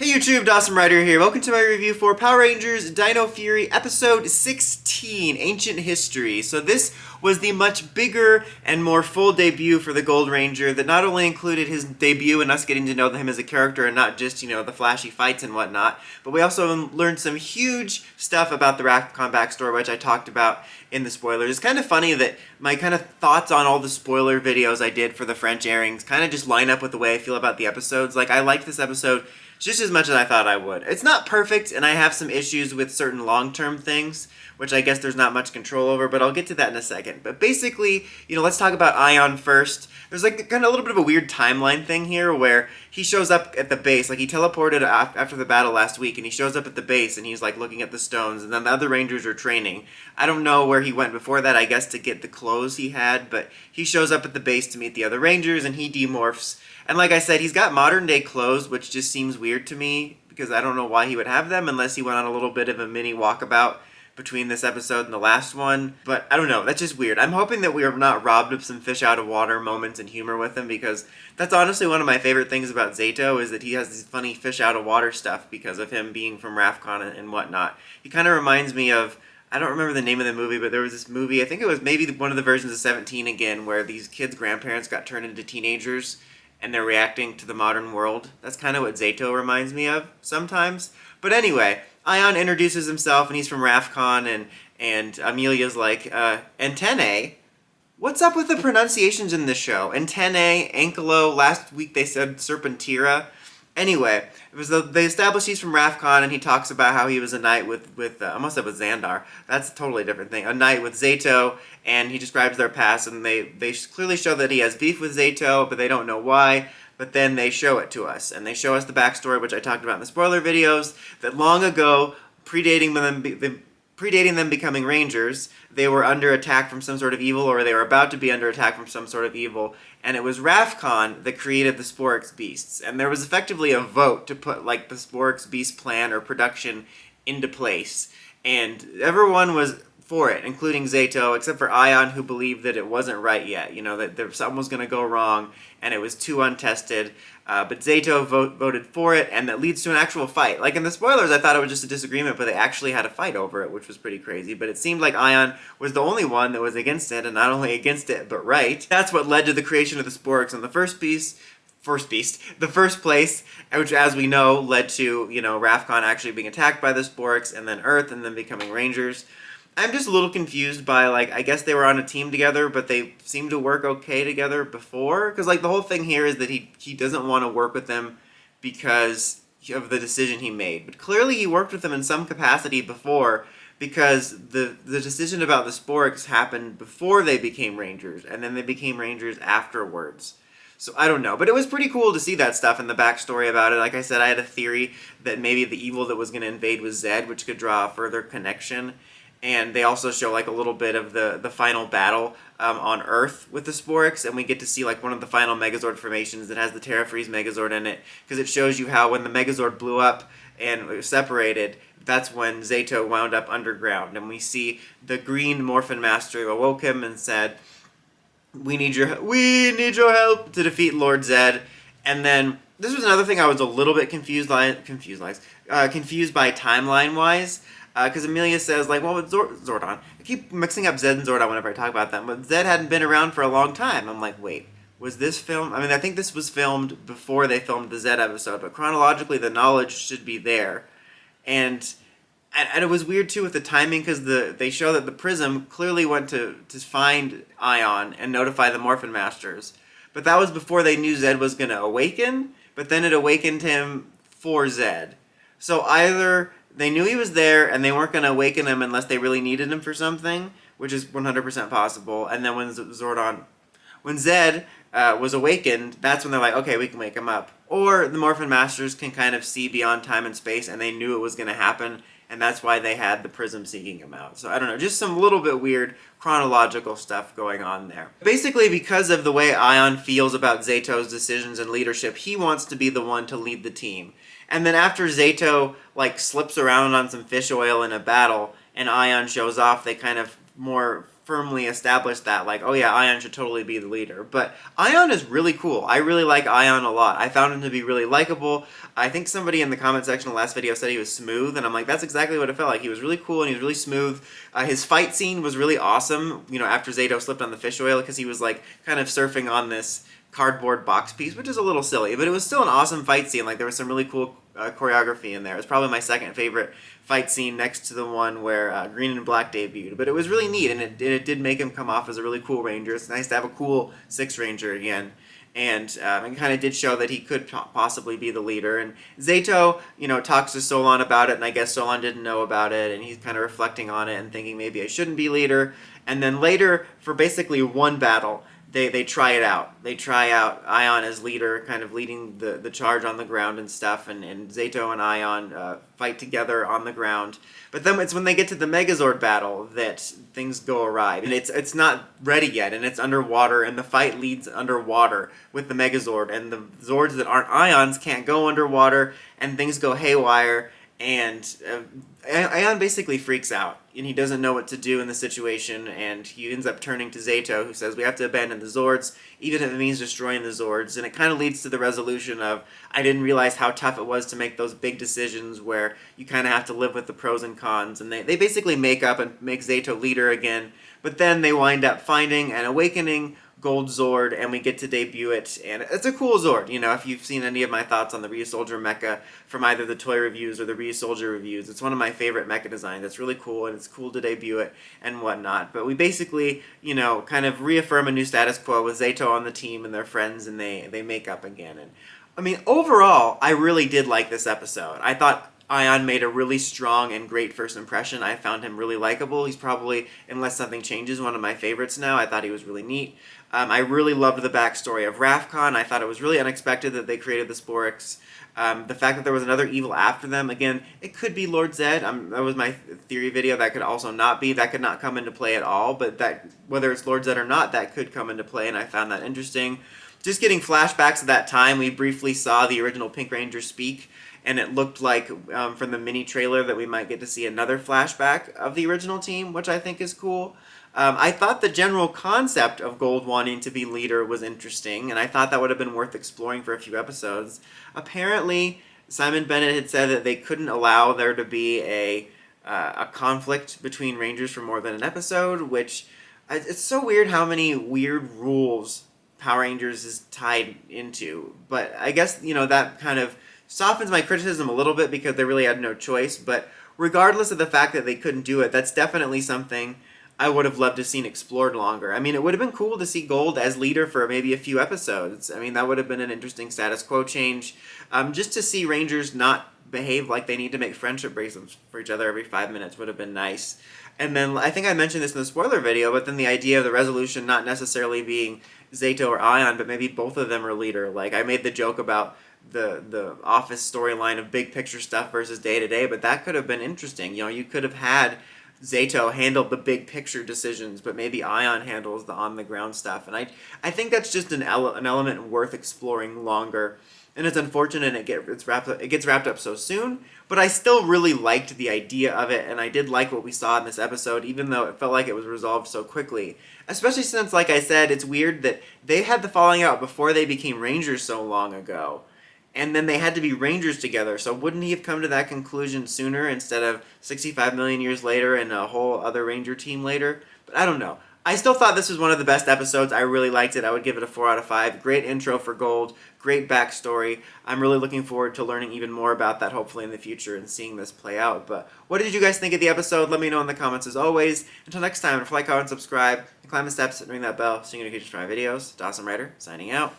Hey YouTube, Dawson Ryder here. Welcome to my review for Power Rangers Dino Fury Episode 16, Ancient History. So this was the much bigger and more full debut for the Gold Ranger that not only included his debut and us getting to know him as a character and not just, the flashy fights and whatnot, but we also learned some huge stuff about the Rafcon backstory, which I talked about in the spoilers. It's kind of funny that my kind of thoughts on all the spoiler videos I did for the French airings kind of just line up with the way I feel about the episodes. Like, I liked this episode just as much as I thought I would. It's not perfect, and I have some issues with certain long-term things, which I guess there's not much control over, but I'll get to that in a second. But basically, let's talk about Aiyon first. There's like kind of a little bit of a weird timeline thing here where he shows up at the base. Like, he teleported after the battle last week, and he shows up at the base, and he's like looking at the stones, and then the other Rangers are training. I don't know where he went before that, I guess to get the clothes he had, but he shows up at the base to meet the other Rangers, and he demorphs. And like I said, he's got modern day clothes, which just seems weird to me, because I don't know why he would have them unless he went on a little bit of a mini walkabout between this episode and the last one. But I don't know, that's just weird. I'm hoping that we are not robbed of some fish out of water moments and humor with him, because that's honestly one of my favorite things about Zato, is that he has these funny fish out of water stuff because of him being from Rafcon and whatnot. He kind of reminds me of, I don't remember the name of the movie, but there was this movie, I think it was maybe one of the versions of 17 again, where these kids' grandparents got turned into teenagers and they're reacting to the modern world. That's kind of what Zato reminds me of sometimes. But anyway, Aiyon introduces himself, and he's from Rafcon, and Amelia's like, Antennae? What's up with the pronunciations in this show? Antennae, Ankelo, last week they said Serpentira. Anyway, they established he's from Rafcon, and he talks about how he was a knight with I almost said with Xandar. That's a totally different thing. A knight with Zato, and he describes their past, and they clearly show that he has beef with Zato, but they don't know why. But then they show it to us, and they show us the backstory, which I talked about in the spoiler videos, that long ago, predating them becoming Rangers, they were under attack from some sort of evil, or they were about to be under attack from some sort of evil, and it was Rafcon that created the Sporix beasts, and there was effectively a vote to put like the Sporix beast plan or production into place, and everyone was for it, including Zato, except for Aiyon, who believed that it wasn't right yet, that something was going to go wrong, and it was too untested. But Zato voted for it, and that leads to an actual fight. Like in the spoilers, I thought it was just a disagreement, but they actually had a fight over it, which was pretty crazy. But it seemed like Aiyon was the only one that was against it, and not only against it, but right. That's what led to the creation of the Sporix in the first place, which, as we know, led to, Rafcon actually being attacked by the Sporix, and then Earth, and then becoming Rangers. I'm just a little confused by, I guess they were on a team together, but they seemed to work okay together before. Because, the whole thing here is that he doesn't want to work with them because of the decision he made. But clearly he worked with them in some capacity before, because the decision about the Sporix happened before they became Rangers, and then they became Rangers afterwards. So I don't know, but it was pretty cool to see that stuff and the backstory about it. Like I said, I had a theory that maybe the evil that was going to invade was Zed, which could draw a further connection. And they also show a little bit of the final battle on Earth with the Sporix, and we get to see one of the final Megazord formations that has the Terra Freeze Megazord in it, because it shows you how when the Megazord blew up and separated, that's when Zato wound up underground, and we see the green Morphin Master who awoke him and said, "We need your help to defeat Lord Zed." And then this was another thing I was a little bit confused by timeline-wise. Because Amelia says, well, it's Zordon. I keep mixing up Zed and Zordon whenever I talk about them, but Zed hadn't been around for a long time. I'm like, wait, was this filmed? I mean, I think this was filmed before they filmed the Zed episode, but chronologically the knowledge should be there. And it was weird, too, with the timing, because they show that the Prism clearly went to find Aiyon and notify the Morphin Masters. But that was before they knew Zed was going to awaken, but then it awakened him for Zed. So either they knew he was there, and they weren't going to awaken him unless they really needed him for something, which is 100% possible. And then when Zed was awakened, that's when they're like, okay, we can wake him up. Or the Morphin Masters can kind of see beyond time and space, and they knew it was going to happen, and that's why they had the Prism seeking him out. So I don't know, just some little bit weird chronological stuff going on there. Basically, because of the way Aiyon feels about Zato's decisions and leadership, he wants to be the one to lead the team. And then after Zato slips around on some fish oil in a battle, and Aiyon shows off, they kind of more firmly established that, like, oh yeah, Aiyon should totally be the leader. But Aiyon is really cool. I really like Aiyon a lot. I found him to be really likable. I think somebody in the comment section of the last video said he was smooth, and I'm like, that's exactly what it felt like. He was really cool and he was really smooth. His fight scene was really awesome, you know, after Zato slipped on the fish oil, because he was like kind of surfing on this cardboard box piece, which is a little silly, but it was still an awesome fight scene. Like, there was some really cool choreography in there. It was probably my second favorite fight scene, next to the one where Green and Black debuted. But it was really neat, and it did make him come off as a really cool Ranger. It's nice to have a cool Six Ranger again. And it kind of did show that he could possibly be the leader. And Zato, you know, talks to Solon about it, and I guess Solon didn't know about it, and he's kind of reflecting on it and thinking maybe I shouldn't be leader. And then later, for basically one battle, they try it out. They try out Aiyon as leader, kind of leading the charge on the ground and stuff, and Zato and Aiyon fight together on the ground. But then it's when they get to the Megazord battle that things go awry. And it's not ready yet, and it's underwater, and the fight leads underwater with the Megazord, and the Zords that aren't Aions can't go underwater, and things go haywire. And Aiyon basically freaks out, and he doesn't know what to do in the situation, and he ends up turning to Zato, who says we have to abandon the Zords, even if it means destroying the Zords. And it kind of leads to the resolution of, I didn't realize how tough it was to make those big decisions where you kind of have to live with the pros and cons. And they basically make up and make Zato leader again, but then they wind up finding and awakening Gold Zord, and we get to debut it, and it's a cool Zord. You know, if you've seen any of my thoughts on the Ryusoldier mecha from either the toy reviews or the Ryusoldier reviews, it's one of my favorite mecha designs. It's really cool, and it's cool to debut it and whatnot. But we basically, you know, kind of reaffirm a new status quo with Zato on the team and their friends, and they make up again. And I mean, overall, I really did like this episode. I thought Aiyon made a really strong and great first impression. I found him really likable. He's probably, unless something changes, one of my favorites now. I thought he was really neat. I really loved the backstory of Rafcon. I thought it was really unexpected that they created the Sporix. The fact that there was another evil after them, again, it could be Lord Zed. That was my theory video. That could also not be. That could not come into play at all. But that, whether it's Lord Zed or not, that could come into play, and I found that interesting. Just getting flashbacks of that time, we briefly saw the original Pink Ranger speak, and it looked like from the mini trailer that we might get to see another flashback of the original team, which I think is cool. I thought the general concept of Gold wanting to be leader was interesting, and I thought that would have been worth exploring for a few episodes. Apparently, Simon Bennett had said that they couldn't allow there to be a conflict between Rangers for more than an episode, which it's so weird how many weird rules Power Rangers is tied into. But I guess, you know, that kind of softens my criticism a little bit because they really had no choice. But regardless of the fact that they couldn't do it, that's definitely something I would have loved to have seen explored longer. I mean, it would have been cool to see Gold as leader for maybe a few episodes. I mean, that would have been an interesting status quo change. Just to see Rangers not behave like they need to make friendship bracelets for each other every 5 minutes would have been nice. And then, I think I mentioned this in the spoiler video, but then the idea of the resolution not necessarily being Zato or Aiyon, but maybe both of them are leader. Like, I made the joke about the Office storyline of big picture stuff versus day-to-day, but that could have been interesting. You know, you could have had Zato handle the big picture decisions, but maybe Aiyon handles the on-the-ground stuff. And I think that's just an element worth exploring longer. And it's unfortunate it gets wrapped up so soon, but I still really liked the idea of it, and I did like what we saw in this episode, even though it felt like it was resolved so quickly. Especially since, like I said, it's weird that they had the falling out before they became Rangers so long ago. And then they had to be Rangers together, so wouldn't he have come to that conclusion sooner instead of 65 million years later and a whole other Ranger team later? But I don't know. I still thought this was one of the best episodes. I really liked it. I would give it a 4 out of 5. Great intro for Gold. Great backstory. I'm really looking forward to learning even more about that, hopefully, in the future and seeing this play out. But what did you guys think of the episode? Let me know in the comments as always. Until next time, like, comment, subscribe, and climb the steps and ring that bell so you can get notifications for my videos. Dawson Ryder, signing out.